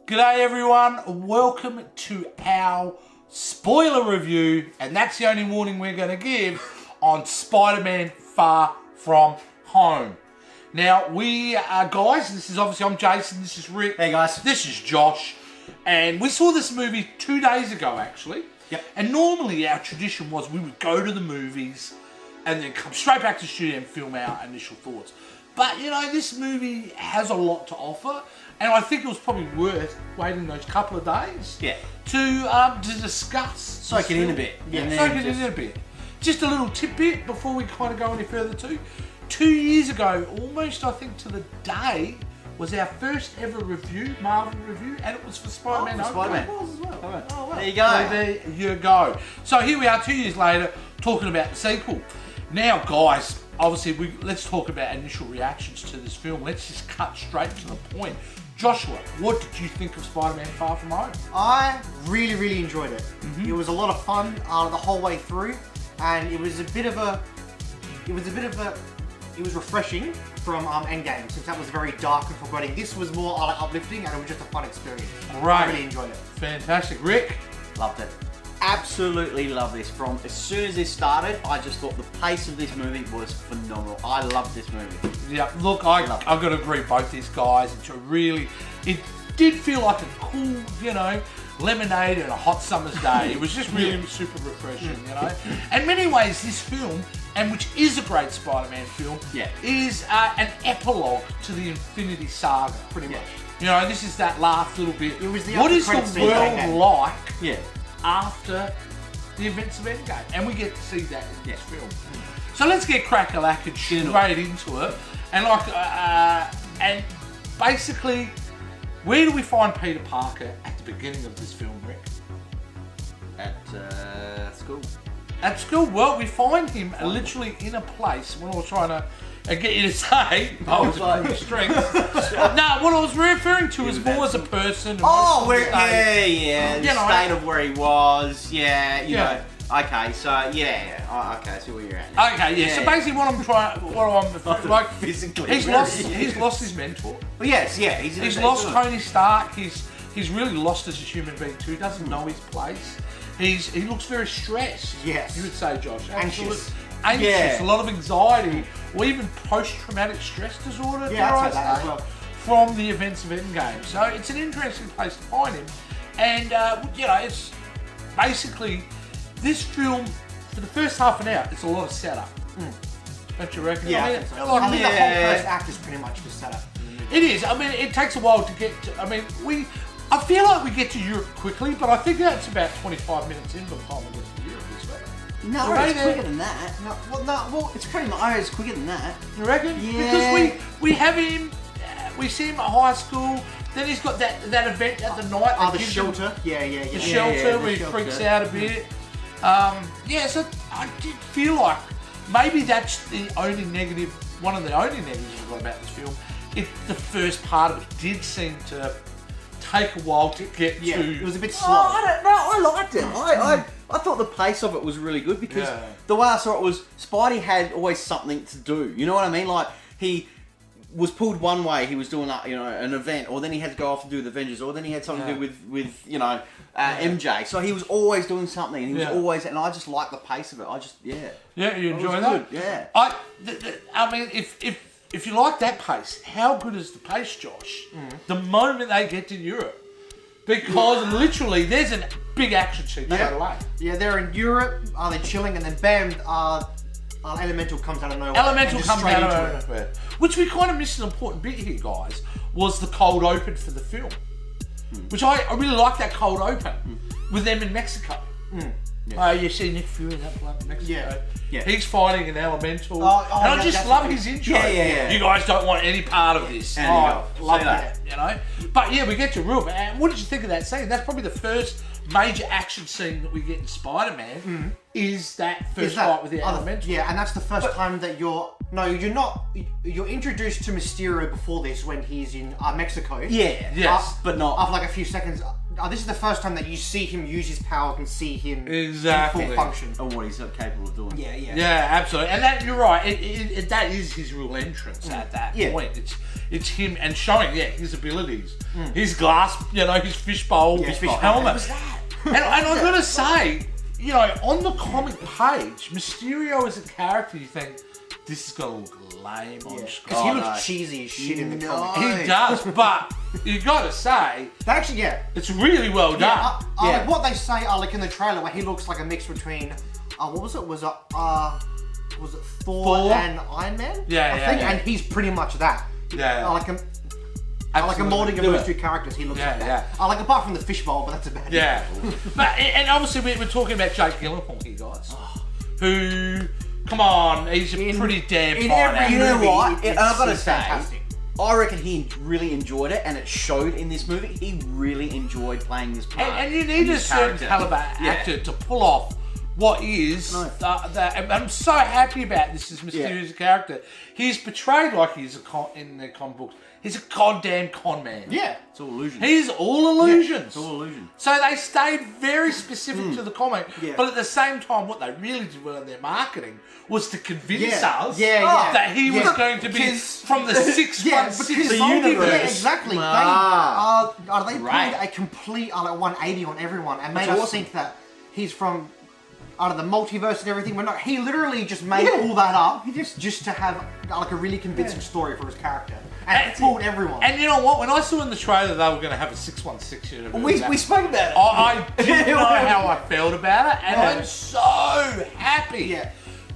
G'day everyone, welcome to our spoiler review, and that's the only warning we're going to give on Spider-Man Far From Home. Now, we are guys, this is obviously, I'm Jason, this is Rick. Hey guys. This is Josh, and we saw this movie 2 days ago actually. Yep. And normally our tradition was we would go to the movies and then come straight back to the studio and film our initial thoughts. But, you know, this movie has a lot to offer, and I think it was probably worth waiting those couple of days to discuss. Soak it in a bit. Soak it in a bit. Just a little tidbit before we kind of go any further too. 2 years ago, almost I think to the day, was our first ever review, Marvel review, and it was for Spider-Man. Spider-Man. Well. There you go. So there you go. So here we are 2 years later talking about the sequel. Now guys, obviously let's talk about initial reactions to this film. Let's just cut straight to the point. Joshua, what did you think of Spider-Man Far From Home? I really enjoyed it. It was a lot of fun the whole way through, and it was refreshing from Endgame, since that was very dark and foreboding. This was more uplifting, and it was just a fun experience. Right. I really enjoyed it. Fantastic. Rick? Loved it. Absolutely love this. From as soon as this started, I just thought the pace of this movie was phenomenal. I loved this movie. Yeah, look, I've got to agree, both these guys. It did feel like a cool, you know, lemonade on a hot summer's day. It was just really super refreshing, you know. In many ways, this film, and which is a great Spider-Man film, is an epilogue to the Infinity Saga, pretty much. You know, this is that last little bit. It was the what is the world like after the events of Endgame? And we get to see that in this film. So let's get crack-a-lacking straight into it. And and basically, where do we find Peter Parker at the beginning of this film, Rick? At school. At school? Well, we find him literally in a place. What I was trying to get you to say, I was like strength. No, what I was referring to is more as a person. Oh, the state of where he was. You know. Okay, so okay, I see where you're at now. Okay, so basically what I'm like physically. He's lost his mentor. Well, he's lost Tony Stark. He's really lost as a human being too. He doesn't know his place. He looks very stressed. Yes. You would say, Josh. Anxious. A lot of anxiety, or even post-traumatic stress disorder. I'd say that as well. From the events of Endgame. So it's an interesting place to find him, and you know, it's basically this film for the first half an hour. It's a lot of setup. Don't you reckon? Yeah, I think the whole first act is pretty much just setup. It is. I mean, it takes a while to get to. I mean, I feel like we get to Europe quickly, but I think that's about 25 minutes in by the time we get to Europe, isn't it? No, it's quicker than that. Well, It's pretty much it's quicker than that. You reckon? Yeah. Because we have him, we see him at high school, then he's got that event at the night. The shelter. The shelter where he freaks out a bit. So I did feel like maybe that's the only negative, one of the only negatives about this film. The first part of it did seem to take a while to get to. It was a bit slow. I don't know. I liked it. I thought the pace of it was really good, because the way I saw it was Spidey had always something to do. You know what I mean? Like, he was pulled one way, he was doing an event, or then he had to go off and do the Avengers, or then he had something to do with MJ. So he was always doing something, and he was always, and I just liked the pace of it. You enjoy that? Good. Yeah. I mean, if you like that pace, how good is the pace, Josh? The moment they get to Europe. Because literally, there's a big action scene straight away. Yeah, they're in Europe, they're chilling, and then bam, Elemental comes out of nowhere. Elemental comes out of nowhere. Which we kind of missed an important bit here, guys, was the cold open for the film. Which I really like that cold open with them in Mexico. You see Nick Fury in that blood in Mexico. Yeah. He's fighting an Elemental. And I just love his intro. You guys don't want any part of this. Love that. You know? But yeah, we get to Europe. And what did you think of that scene? That's probably the first major action scene that we get in Spider-Man, is that first fight with the Elemental. Yeah, and that's the first time that you're introduced to Mysterio before this, when he's in Mexico. But not. After like a few seconds, this is the first time that you see him use his powers and see him Exactly. in full function. And what he's capable of doing. Yeah, absolutely. And that you're right. That is his real entrance at that point. It's him and showing his abilities, his glass, his fishbowl fishbowl. helmet. What was that? And I've got to say, on the comic page, Mysterio as a character, you think this is gonna look lame on screen. Because he looks cheesy as shit in the comic. He does, but you got to say, Actually, it's really well done. Like what they say, like in the trailer, where he looks like a mix between, what was it? Was it Thor and Iron Man? I think, and he's pretty much that. I like a molding of those two characters. He looks like that. I like apart from the fishbowl, but that's about it. But and obviously we're talking about Jake Gyllenhaal here, guys. Who, come on, he's a pretty damn fine actor. You know what? And I've got to It's say, fantastic. I reckon he really enjoyed it, and it showed in this movie. He really enjoyed playing this part. And you need a certain caliber actor to pull off what is and I'm so happy about this as Mysterio's character. He's portrayed like he's in the comic books. He's a goddamn con man. Yeah. It's all illusion. He's all illusions. It's all illusion. So they stayed very specific to the comic, but at the same time, what they really did well in their marketing was to convince us that he was going to be from the 616 universe. Yeah, exactly. They played a complete 180 on everyone and made us think that he's from out of the multiverse and everything. But no, he literally just made all that up just to have like a really convincing story for his character. And it fooled everyone. And you know what? When I saw in the trailer they were going to have a 616 universe, We spoke about it. I didn't know how I felt about it, and I'm so happy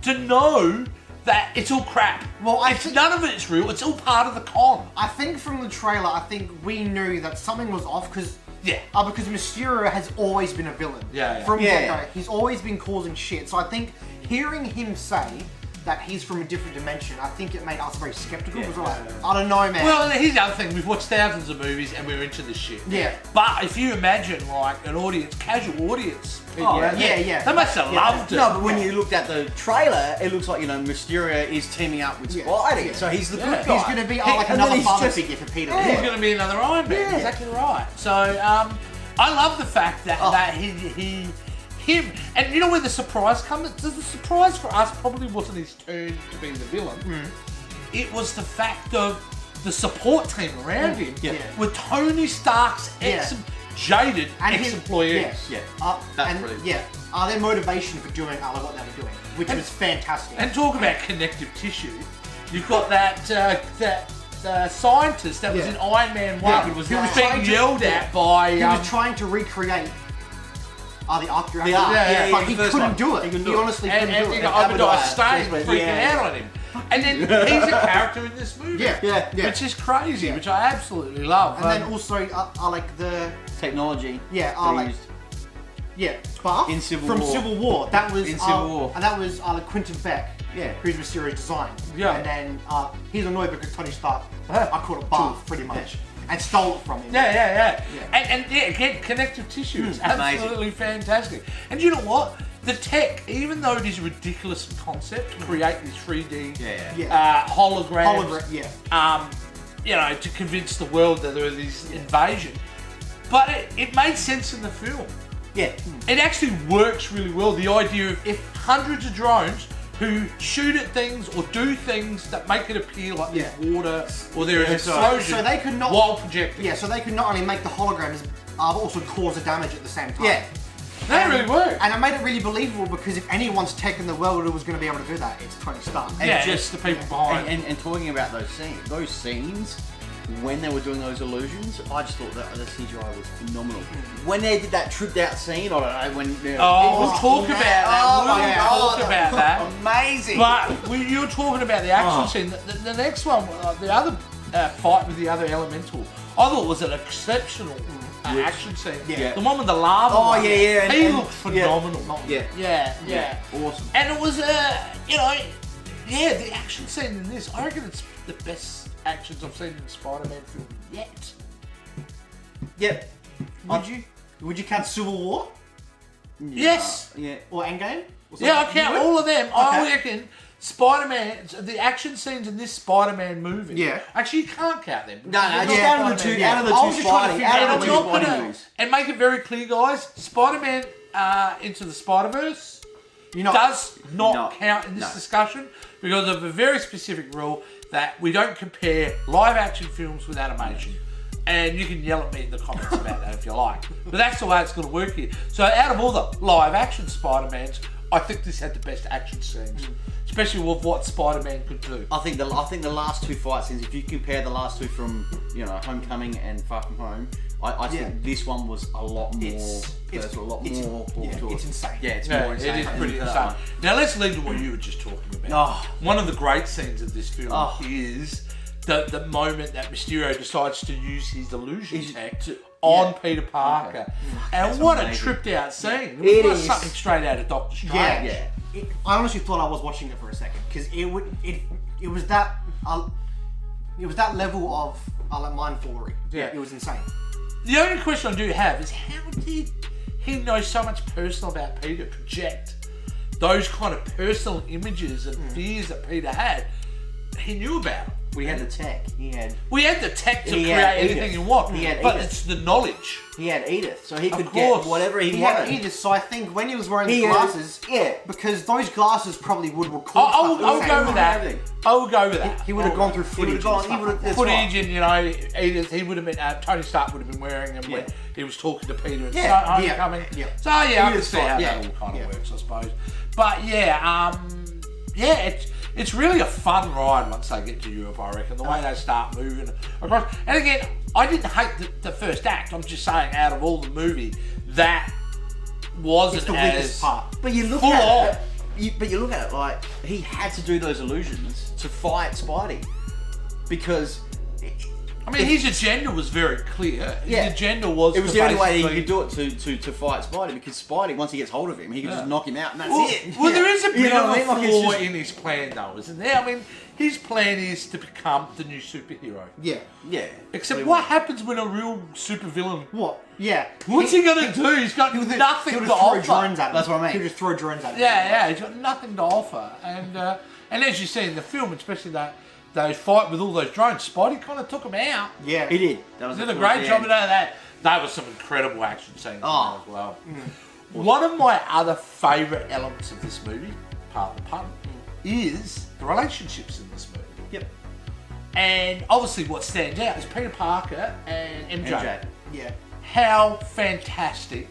to know that it's all crap. Well, none of it's real. It's all part of the con. I think from the trailer, I think we knew that something was off because Mysterio has always been a villain. From get-go, he's always been causing shit. So I think hearing him say that he's from a different dimension, I think it made us very skeptical. Because we're like, I don't know, man. Well, here's the other thing. We've watched thousands of movies and we're into this shit. But if you imagine like an audience, casual audience, people they must have loved it. No, but when you looked at the trailer, it looks like, Mysterio is teaming up with Spidey. So he's the good guy. He's going to be like another father figure for Peter. He's going to be another Iron Man. Exactly right. So I love the fact that him, and you know where the surprise comes? The surprise for us probably wasn't his turn to be the villain. It was the fact of the support team around him with Tony Stark's jaded ex-employees. That's brilliant. Their motivation for doing what they were doing, which was fantastic. And talk about connective tissue. You've got that scientist that was in Iron Man 1 was being yelled at by... He was trying to recreate the Arc Reactor. But he couldn't do it. He honestly couldn't do it. Obadiah Stane freaking out on him. And then he's a character in this movie. Which is crazy, which I absolutely love. And then also, I like the... technology. Buff in Civil from War. Civil War. That was in Civil War. And that was Quentin Beck. Who's Mysterio's design. And then he's annoyed because Tony Stark, I called it Buff pretty much, and stole it from him. And again, connective tissue is absolutely fantastic. And you know what? The tech, even though it is a ridiculous concept to create these 3D holograms, to convince the world that there are these invasion, but it made sense in the film. It actually works really well. The idea of if hundreds of drones who shoot at things or do things that make it appear like there's water or there is an explosion so they could not, while projecting. So they could not only make the holograms, but also cause the damage at the same time. That really worked. And it made it really believable because if anyone's tech in the world who was going to be able to do that, it's Tony Stark. And just the people behind. And talking about those scenes, when they were doing those illusions, I just thought that the CGI was phenomenal. When they did that tripped out scene, I don't know, when... we'll talk about that. We'll talk about that. Amazing. But you were talking about the action scene. The next one, the other fight with the other elemental, I thought was an exceptional action scene. The one with the lava. He looked phenomenal. Awesome. And it was, the action scene in this, I reckon it's the best actions I've seen in a Spider-Man film yet. Would you count Civil War? Yes. Or Endgame? I count all of them. Okay. I reckon Spider-Man, the action scenes in this Spider-Man movie. Yeah. Actually, you can't count them. No, just out of the two, out of the two Spidey movies. And make it very clear, guys. Spider-Man Into the Spider-Verse does not count in this discussion because of a very specific rule that we don't compare live-action films with animation. And you can yell at me in the comments about that if you like. But that's the way it's going to work here. So out of all the live-action Spider-Mans, I think this had the best action scenes. Especially with what Spider-Man could do. I think the last two fight scenes, if you compare the last two from Homecoming and Far From Home, I think this one was a lot more. It's insane. Yeah, it's more insane. It is pretty insane. Now let's lead to what you were just talking about. One of the great scenes of this film is the moment that Mysterio decides to use his illusion tech on Peter Parker. Okay. And what amazing. A tripped out scene. It was something straight out of Doctor Strange. Yeah. I honestly thought I was watching it for a second because it was that level of mindfullery. Yeah. It was insane. The only question I do have is how did he know so much personal about Peter, project those kind of personal images and fears that Peter had? He knew about it. We had the tech. We had the tech to create anything you want. But it's the knowledge. He had Edith, so he could get whatever he wanted. He had Edith, so I think when he was wearing the glasses, because those glasses probably would record. I'll go with that. I will go with that. He would have gone through footage. Footage, and Edith. He would have been. Tony Stark would have been wearing them when he was talking to Peter and Homecoming. So I can see how that all kind of works, I suppose. But it's really a fun ride once they get to Europe, I reckon. The way they start moving across. And again, I didn't hate the first act. I'm just saying, out of all the movie, that wasn't the weakest part. But you look at it like he had to do those illusions to fight Spidey because. I mean, his agenda was very clear. His agenda was. It was the only way he could do it to fight Spidey because Spidey, once he gets hold of him, he can just knock him out and that's it. Well, there is a bit of a flaw in his plan, though, isn't there? I mean, his plan is to become the new superhero. Yeah. Except what happens when a real supervillain? What? Yeah. What's he gonna do? He's got nothing to offer. Drones at him. That's what I mean. He'll just throw drones at him. Yeah. He's got nothing to offer, and as you see in the film, especially that. They fight with all those drones. Spidey kind of took them out. Yeah, he did. Did a great job of that. That was some incredible action scenes as well. One of my other favourite elements of this movie, part of the pun, is the relationships in this movie. Yep. And obviously, what stands out is Peter Parker and MJ. Yeah. How fantastic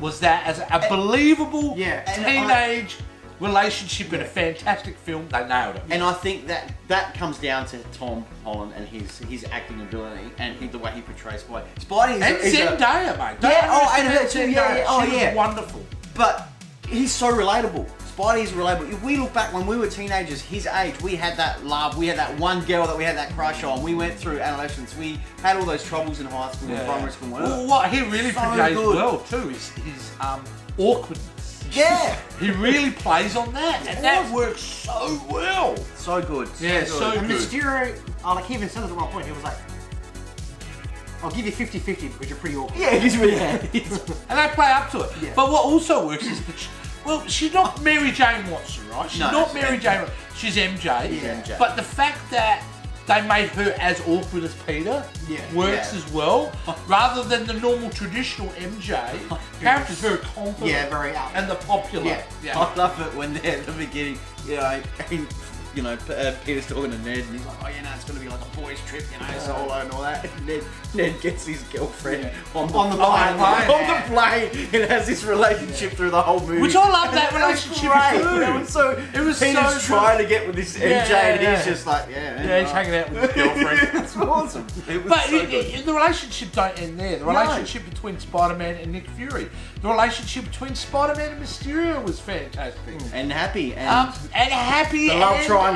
was that as a believable teenage relationship in a fantastic film? They nailed it. And I think that comes down to Tom Holland and his acting ability and the way he portrays Spidey. Spidey is Zendaya, mate. And her too. She was wonderful. But he's so relatable. Spidey's relatable. If we look back when we were teenagers, his age, we had that love. We had that one girl that we had that crush on. We went through adolescence. We had all those troubles in high school and primary school. Well, what he really portrays well too is his awkwardness. Yeah, he really plays on that, and that works so well. So good. Yeah, so good. And Mysterio, like he even said at one point, he was like, "I'll give you 50-50 because you're pretty awkward." Yeah, he's really. And they play up to it. Yeah. But what also works is that she's not Mary Jane Watson, right? She's not Mary Jane Watson. She's MJ. MJ. But the fact that they made her as awkward as Peter works as well, rather than the normal traditional MJ. Character's very confident, very out, and the popular. Yeah. I love it when they're at the beginning. Peter's talking to Ned, and he's like, it's going to be like a boys' trip, solo and all that. And Ned gets his girlfriend on the plane, and has this relationship through the whole movie. Which I love that relationship too. Peter's trying to get with this MJ, and he's just like, he's hanging out with his girlfriend. It's awesome. But the relationship don't end there. The relationship between Spider-Man and Nick Fury, the relationship between Spider-Man and Mysterio was fantastic and happy, and happy. The love triangle.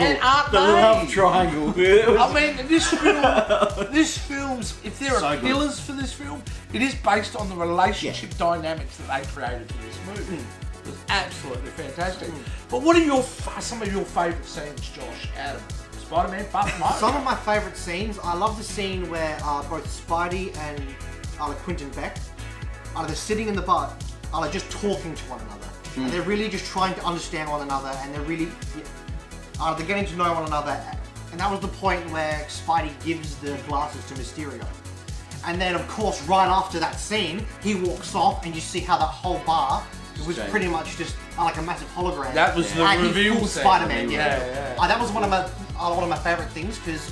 The love triangle. I mean, this film's, if there are pillars for this film, it is based on the relationship dynamics that they created for this movie. It was absolutely fantastic. But what are some of your favourite scenes, Josh, out of Spider-Man Far From Home? Some of my favourite scenes, I love the scene where both Spidey and Quentin Beck they're sitting in the bar, just talking to one another. And they're really just trying to understand one another, and they're really... they're getting to know one another, and that was the point where Spidey gives the glasses to Mysterio. And then, of course, right after that scene, he walks off, and you see how that whole bar was pretty much just like a massive hologram. That was the reveal Spider-Man, that was one of my favorite things, because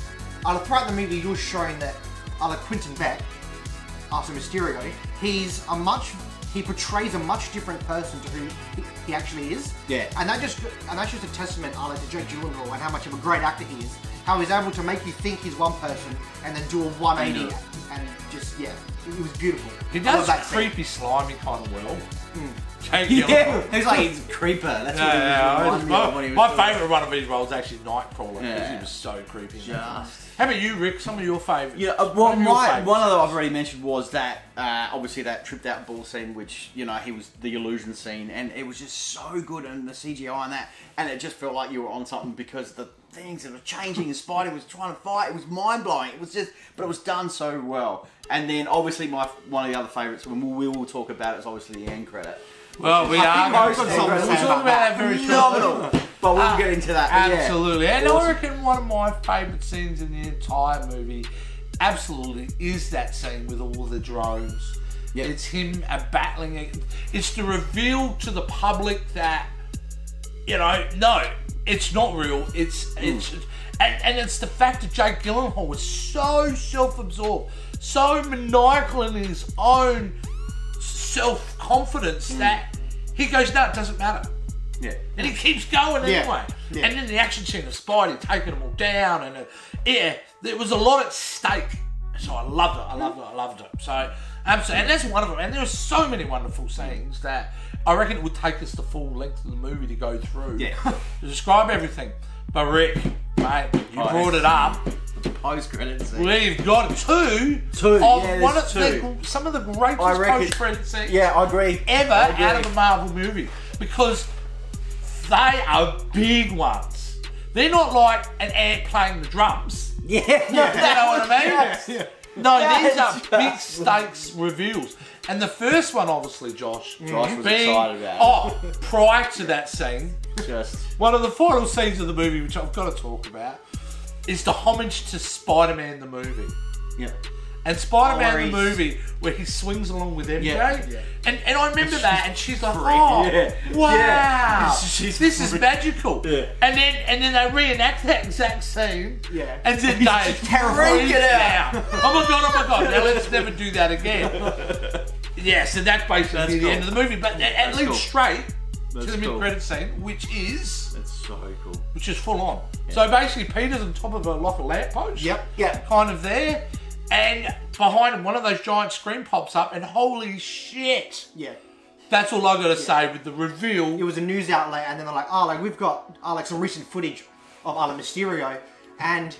throughout the movie, you were showing that Quentin Beck, so Mysterio, he portrays a much different person to who he actually is. Yeah. And that's just a testament to Jake Gyllenhaal and how much of a great actor he is. How he's able to make you think he's one person and then do a 180 and just, it was beautiful. He does creepy, slimy kind of well. Jake Gyllenhaal. He's like, he's a creeper. That's what he was. My favourite one of his roles is actually Nightcrawler, because he was so creepy. How about you, Rick? Some of your favourites? One of them I've already mentioned was that, obviously, that tripped out ball scene, which, he was the illusion scene, and it was just so good, and the CGI and that, and it just felt like you were on something because the things that were changing, and Spidey was trying to fight, it was mind-blowing, but it was done so well. And then, obviously, one of the other favourites, when we will talk about it, is obviously the end credit. Well, we'll talk about that very shortly. But we'll get into that. Absolutely. And I reckon one of my favourite scenes in the entire movie absolutely is that scene with all the drones. Yep. It's him battling it. It's to reveal to the public that, no, it's not real. And it's the fact that Jake Gyllenhaal was so self-absorbed, so maniacal in his own self-confidence that he goes, no, it doesn't matter. Yeah. And he keeps going anyway. Yeah. And then the action scene of Spidey taking them all down, and there was a lot at stake. So I loved it. So, absolutely. And that's one of them. And there are so many wonderful scenes that I reckon it would take us the full length of the movie to go through. To describe everything. But Rick, mate, you brought it up. Post-credit scene. We've got two. Some of the greatest post-credit scenes I agree. ever out of a Marvel movie. Because they are big ones. They're not like an ant playing the drums. Yeah. You know what I mean? No, these are big stakes reveals. And the first one, obviously, Josh was excited about it. Prior to that scene, just one of the final scenes of the movie, which I've got to talk about, is the homage to Spider-Man the movie. Yeah. And Spider-Man the movie, where he swings along with MJ. Yeah. And I remember that, and she's like, wow. This is magical. Yeah. And then they reenact that exact scene. Yeah. And then they freak it out. Oh my god, now let's never do that again. So that's basically the end of the movie. But it leads straight to the mid-credit scene, which is... That's so cool. Which is full on. Yeah. So basically, Peter's on top of a lamppost. Yep. Kind of there. And behind him, one of those giant screen pops up, and holy shit! Yeah. That's all I got to say with the reveal. It was a news outlet, and then they're like, we've got some recent footage of Mysterio, and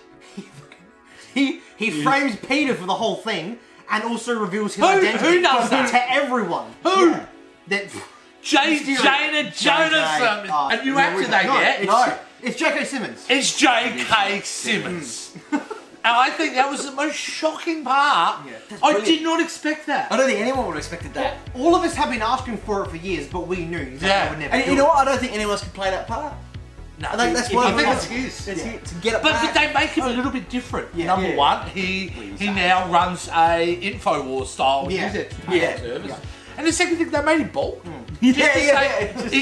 he frames Peter for the whole thing, and also reveals his identity. Who does that? To everyone. Who? Yeah. Jana Jonas. Have you acted that yet? No. It's J.K. Simmons. It's J.K. Simmons. And I think that was the most shocking part. I did not expect that. I don't think anyone would have expected that. All of us have been asking for it for years, but we knew that we would never do you know what? I don't think anyone else can play that part. No, I think that's what I think it's his. To get it back. But they make him a little bit different. Number one, he now runs a InfoWars style with his entertainment service. And the second thing, they made him bald. He's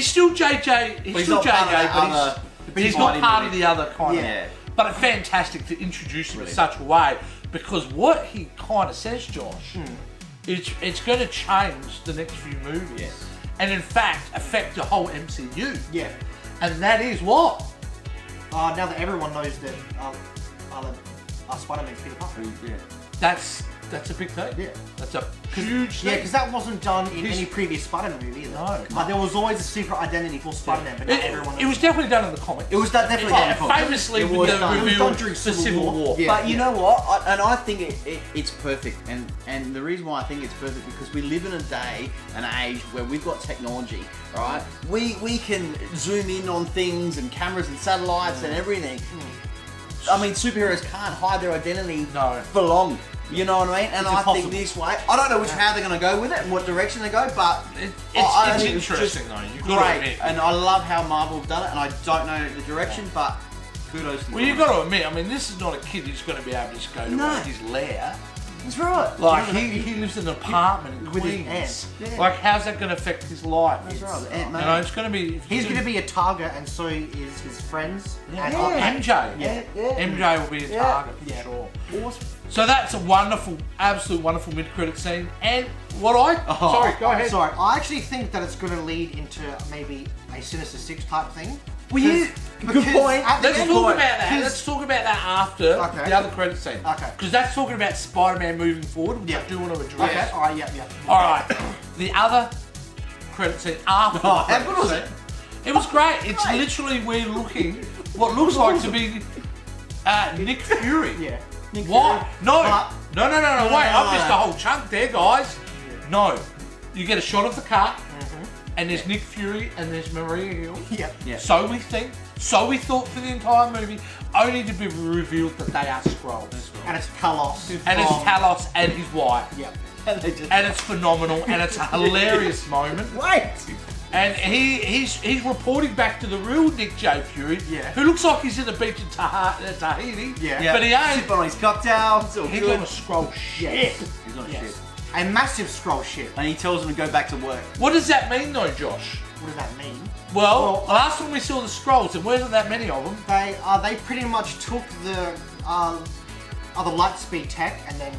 still JJ. He's still JJ, but he's not part of the other kind of. But it's fantastic to introduce him in such a way, because what he kind of says, Josh, it's going to change the next few movies, and in fact affect the whole MCU. Yeah. And that is what? Now that everyone knows that Spider-Man's Peter Parker. That's a big thing. Yeah. That's a huge thing. Yeah, because that wasn't done in any previous Spider-Man movie either. No. There was always a secret identity for Spider-Man, but not everyone knows. It was definitely done in the comics. It was definitely done in the comics. Famously with the reveal during Civil War. Yeah. But you know what? I think it's perfect. And the reason why I think it's perfect, because we live in a day and age where we've got technology, right? We can zoom in on things and cameras and satellites and everything. I mean, superheroes can't hide their identity for long. You know what I mean? And I think this way, I don't know how they're going to go with it and what direction they go, but it's interesting though. You've got to admit. And I love how Marvel have done it, and I don't know the direction, but Kudos to Well, you've got to admit, I mean, this is not a kid who's going to be able to just go to his lair. That's right. Like, he lives in an apartment in with his Queens. aunt. Yeah. Like, how's that going to affect his life? That's right. The Aunt You know, it's going to be... He's going to be a target, and so is his friends. MJ. Yeah. MJ will be a target, for sure. Awesome. So that's a wonderful, absolute wonderful mid-credit scene. And what Sorry, go ahead. Sorry, I actually think that it's going to lead into maybe a Sinister Six type thing. Well, yeah. Good point. Let's talk about that. Let's talk about that after the other credit scene. Okay. Because that's talking about Spider-Man moving forward, which I do want to address. Okay. All right. Yeah. All right. The other credit scene after. How good was it? It was great. It's literally we're looking what looks like to be Nick Fury. Yeah. What? No. No. Wait, I've missed a whole chunk there, guys. No. You get a shot of the car. And there's Nick Fury and there's Maria Hill. Yeah. So we think. So we thought for the entire movie, only to be revealed that they are Skrulls. And it's Talos. And it's Talos and his wife. Yeah. And it's phenomenal and it's a hilarious moment. Wait. And he's reporting back to the real Nick J. Fury, who looks like he's in the beach in Tahiti. Yeah. But he ain't. Sipping on his cocktail. He's on a Skrull ship. He's on shit. A massive Skrull ship. And he tells him to go back to work. What does that mean though, Josh? What does that mean? Well, last time we saw the Skrulls, there wasn't that many of them. They pretty much took the Lightspeed tech and then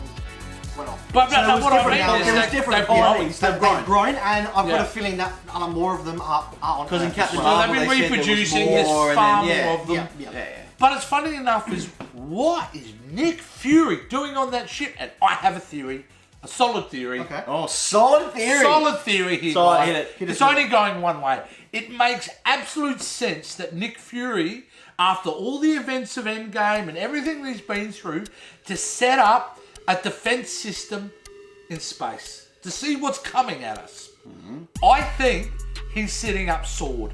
went off. But what I mean is there was different bodies. They've They've grown, and I've got a feeling that more of them are on Because in Captain well, Marvel, they've been they said reproducing. there was more, There's far and then, more of them. Yeah. But it's funny enough is what is Nick Fury doing on that ship? And I have a theory, a solid theory. Okay. Oh, solid theory. Solid theory here. So guys. hit it. It's only going one way. It makes absolute sense that Nick Fury, after all the events of Endgame and everything that he's been through, to set up a defense system in space to see what's coming at us. I think he's setting up S.W.O.R.D.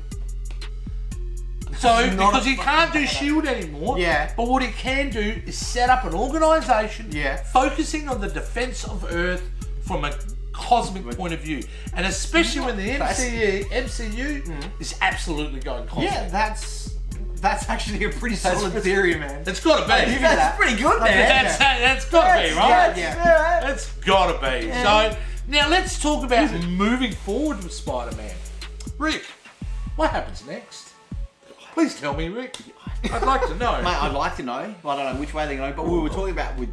So, because he can't do S.H.I.E.L.D. anymore, but what he can do is set up an organisation focusing on the defence of Earth from a cosmic point of view. And especially when the MCU is absolutely going cosmic. Yeah, that's actually a pretty solid theory, man. It's got to be. That's pretty good, man. That's got to be, right? Yeah. It's got to be. So, now let's talk about moving forward with Spider-Man. Rick, what happens next? Please tell me, Rick. I'd like to know. Mate, I'd like to know. I don't know which way they're going, but we were talking about with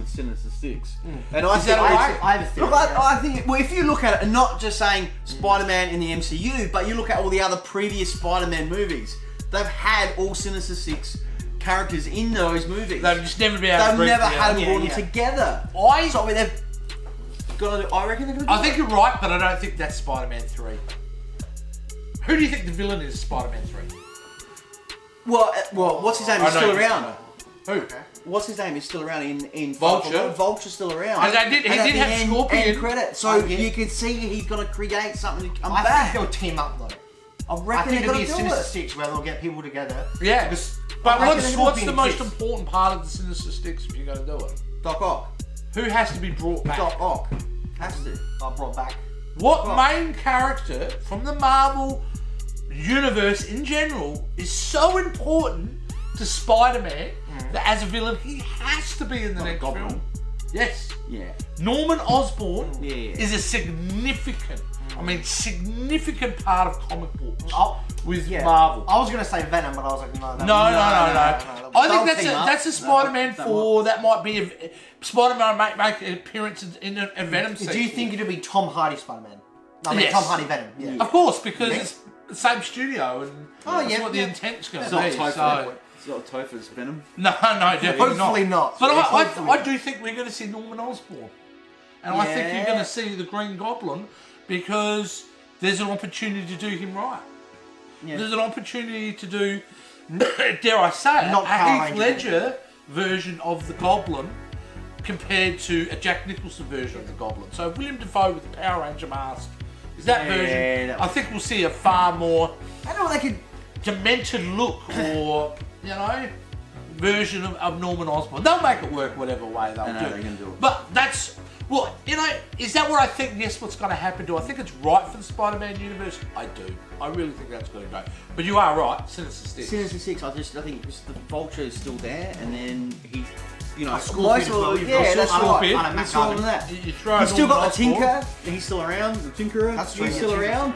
Sinister Six. And I think I have a theory. Look, I think if you look at it, and not just saying Spider-Man in the MCU, but you look at all the other previous Spider-Man movies, they've had all Sinister Six characters in those movies. They've just never been able to bring had them brought them together. So I mean, they've got to. I reckon they're going to. I think you're right, but I don't think that's Spider-Man 3. Who do you think the villain is? Spider-Man 3. Well, what's his name? He's still around. Who? Okay. What's his name? He's still around in Vulture. Vulture's still around. And he did have Scorpion. End credit. So you can see he's going to create something to come I back. think they'll team up though. I I reckon think they're it'll be going a to do Sinister it. Six where they'll get people together. Yeah. But what's the Scorpion most exists. important part of the Sinister Six if you're going to do it? Doc Ock. Who has to be brought back? Doc Ock. Has to. I brought back. What main character from the Marvel universe in general is so important to Spider-Man that as a villain he has to be in the next Goblin. film? Yes. Yeah. Norman Osborn Yeah. is a significant part of comic books with Marvel. I was gonna say Venom, but I was like, no. No. I think that's a Spider-Man 4. That might be Spider-Man make an appearance in a Venom sequel. Do you think it'll be Tom Hardy Spider-Man? I mean, Yes. Tom Hardy Venom. Yeah. Of course, because it's the same studio and that's what the intent's going to be. It's not So, It's not Topher's Venom. no, definitely Hopefully not. But Hopefully I not. do think we're going to see Norman Osborn, and I think you're going to see the Green Goblin because there's an opportunity to do him right. Yeah. There's an opportunity to do, dare I say, Not a Power Heath Ranger. Ledger version of the Goblin compared to a Jack Nicholson version of the Goblin. So William Dafoe with the Power Ranger mask is that version. I think we'll see a far more I know they could. demented look or, version of Norman Osborn. They'll make it work whatever way they'll do. They're gonna do it. But that's Well, is that what I think? Yes, what's going to happen? Do I think it's right for the Spider-Man universe? I do. I really think that's going to go. But you are right. Sinister Six. Sinister Six. I think the Vulture is still there, and then he's. That's right. He's still got the Tinker. He's still around. The Tinkerer. That's true. He's still around.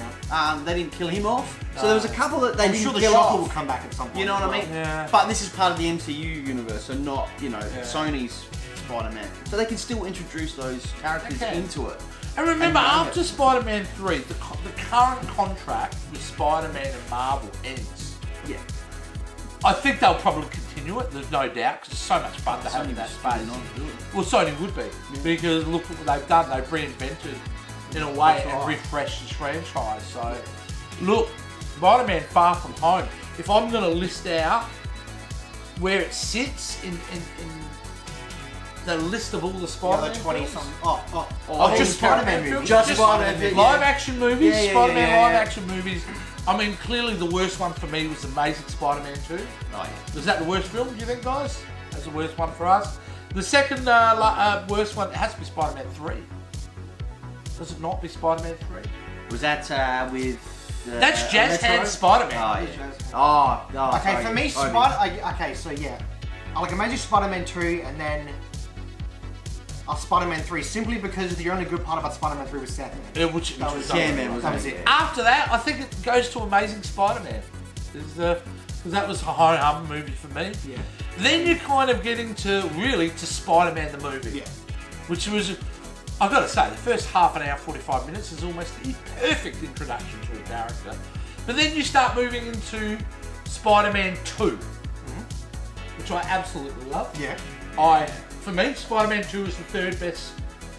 They didn't kill him off. So there was a couple that they didn't kill off. Shocker will come back at some point. You know what I mean? Yeah. But this is part of the MCU universe, so not Sony's Spider-Man. So they can still introduce those characters into it. And remember, after Spider-Man 3, the current contract with Spider-Man and Marvel ends. Yeah. I think they'll probably continue it, there's no doubt, because it's so much fun to have in that space. Well, Sony would be, because look at what they've done. They've reinvented, in a way, and refreshed this franchise. So, look, Spider-Man Far From Home, if I'm going to list out where it sits in the list of all the Spider-Man films. 20-something. Just Spider-Man movies. Just Spider-Man live-action movies. Spider-Man live-action movies. I mean, clearly the worst one for me was Amazing Spider-Man 2. Oh, yeah. Was that the worst film, do you think, guys? That's the worst one for us. The second worst one, it has to be Spider-Man 3. Does it not be Spider-Man 3? Was that with... That's Jazz Hands Spider-Man. Oh, yeah. Okay, for me, I like Amazing Spider-Man 2 and then Spider-Man 3, simply because the only good part about Spider-Man 3 was Sandman. That was it. After that, I think it goes to Amazing Spider-Man. Because that was a high-hum movie for me. Yeah. Then you're kind of getting to Spider-Man the movie. Yeah. Which was, I've got to say, the first half an hour, 45 minutes is almost the perfect introduction to a character. But then you start moving into Spider-Man 2, which I absolutely love. Yeah. For me, Spider-Man 2 is the third best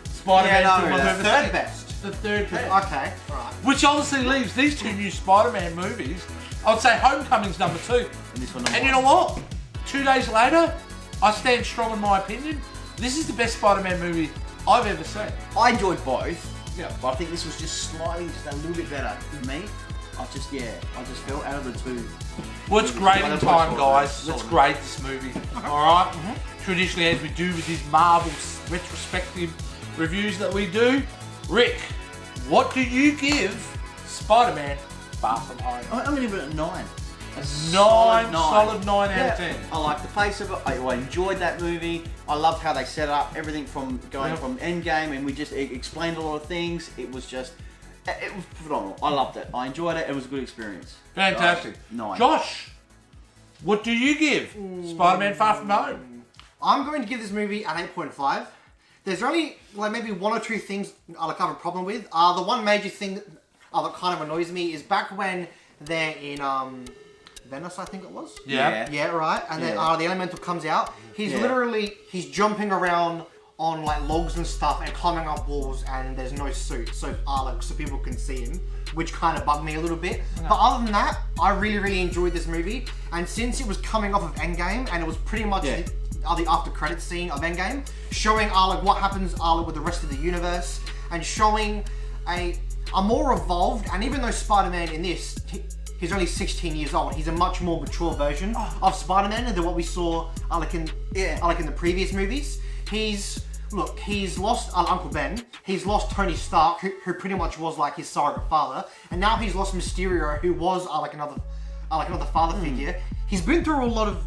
Spider-Man film I've ever seen. The third best. Okay, right. Which obviously leaves these two new Spider-Man movies. I would say Homecoming's number 2. And this one you know what? 2 days later, I stand strong in my opinion. This is the best Spider-Man movie I've ever seen. I enjoyed both. Yeah. But I think this was just slightly, just a little bit better for me. I just felt out of the two. Well, it's grading time, guys. Let's grade this movie. Alright? Traditionally, as we do with these Marvel retrospective reviews that we do. Rick, what do you give Spider-Man Far From Home? I'm going to give it a 9. Solid 9 out of 10. I like the pace of it. I enjoyed that movie. I loved how they set up everything from going from Endgame, and we just explained a lot of things. It was just... It was phenomenal. I loved it. I enjoyed it. It was a good experience. Fantastic. 9. Josh, what do you give Spider-Man Far From Home? I'm going to give this movie an 8.5. There's only maybe one or two things I have a problem with. The one major thing that kind of annoys me is back when they're in Venice, I think it was. Yeah, right. And then the Elemental comes out. He's jumping around on like logs and stuff and climbing up walls, and there's no suit, so people can see him, which kind of bugged me a little bit. But other than that, I really enjoyed this movie, and since it was coming off of Endgame and it was pretty much the after credits scene of Endgame, showing what happens with the rest of the universe, and showing a more evolved, and even though Spider-Man in this, he's only 16 years old, he's a much more mature version of Spider-Man than what we saw in the previous movies. He's lost Uncle Ben, he's lost Tony Stark, who pretty much was like his surrogate father, and now he's lost Mysterio, who was another father figure. He's been through a lot of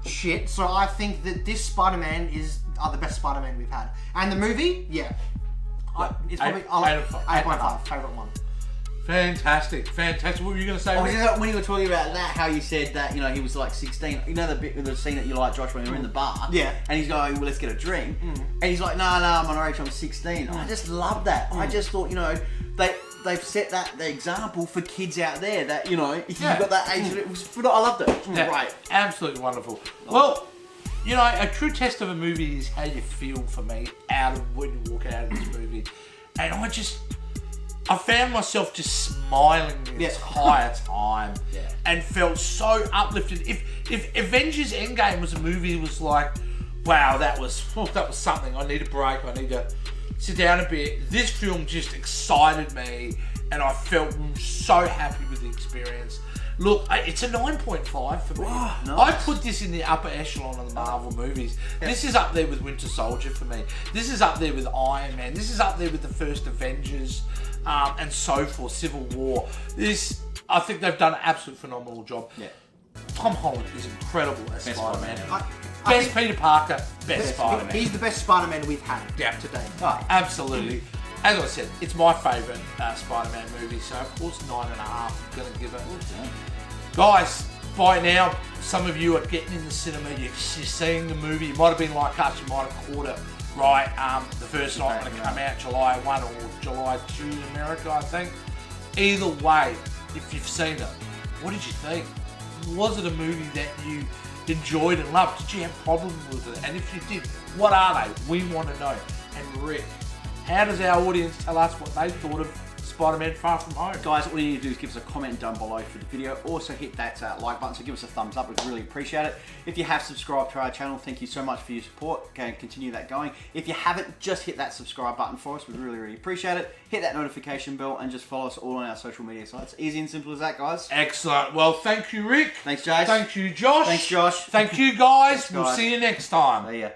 shit, so I think that this Spider-Man is the best Spider-Man we've had. And the movie, it's probably 8.5, favorite one. Fantastic. What were you going to say? When you were talking about that, how you said that, he was like 16. You know the bit with the scene that you like, Josh, when you're in the bar? Yeah. And he's going, well, let's get a drink. And he's like, no, I'm underage, I'm 16. I just love that. I just thought, they've set the example for kids out there that, if you've got that age, I loved it. It was great. Absolutely wonderful. Well, a true test of a movie is how you feel for me when you walk out of this movie. And I found myself just smiling the entire time and felt so uplifted. If Avengers Endgame was a movie that was like, wow, that was something, I need a break, I need to sit down a bit. This film just excited me and I felt so happy with the experience. Look, it's a 9.5 for me. Wow, nice. I put this in the upper echelon of the Marvel movies. Yeah. This is up there with Winter Soldier for me. This is up there with Iron Man. This is up there with the first Avengers, and so forth, Civil War. I think they've done an absolute phenomenal job. Yeah. Tom Holland is incredible as Spider-Man. Best Peter Parker, best Spider-Man. He's the best Spider-Man we've had today. Oh, absolutely. As I said, it's my favourite Spider-Man movie, so of course 9.5 I'm going to give it. Guys, by now, some of you are getting in the cinema, you're seeing the movie, you might have been like us, you might have caught it right the first night when it came out, July 1 or July 2 in America, I think. Either way, if you've seen it, what did you think? Was it a movie that you enjoyed and loved? Did you have problems with it? And if you did, what are they? We want to know. And Rick, how does our audience tell us what they thought of Spider-Man Far From Home? Guys, all you need to do is give us a comment down below for the video. Also hit that like button, so give us a thumbs up. We'd really appreciate it. If you have subscribed to our channel, thank you so much for your support. Continue that going. If you haven't, just hit that subscribe button for us. We'd really appreciate it. Hit that notification bell and just follow us all on our social media sites. Easy and simple as that, guys. Excellent. Well, thank you, Rick. Thanks, Jace. Thank you, Josh. Thanks, Josh. Thank you, guys. Thanks, We'll see you next time. See ya.